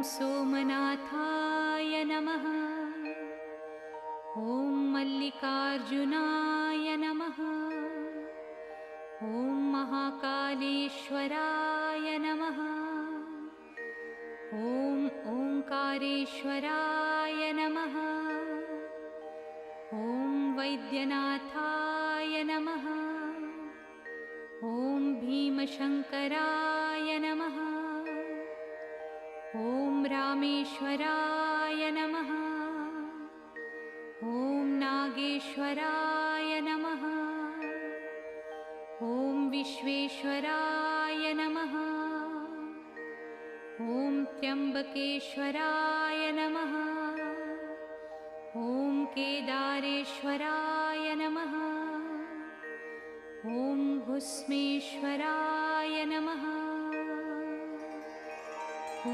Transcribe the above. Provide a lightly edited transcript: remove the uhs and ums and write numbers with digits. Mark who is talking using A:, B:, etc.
A: सोमनाथाय नमः। ॐ मल्लिकार्जुनाय नमः। ॐ महाकालेश्वराय नमः। ॐ ओंकारेश्वराय नमः। ॐ वैद्यनाथाय नमः। ॐ भीमशंकराय नमः। ॐ रामेश्वराय नमः। ॐ नागेश्वराय नमः। ॐ विश्वेश्वराय नमः। ॐ त्र्यंबकेश्वराय नमः। ॐ केदारेश्वराय नमः। ॐ भुस्मेश्वराय नमः। ॐ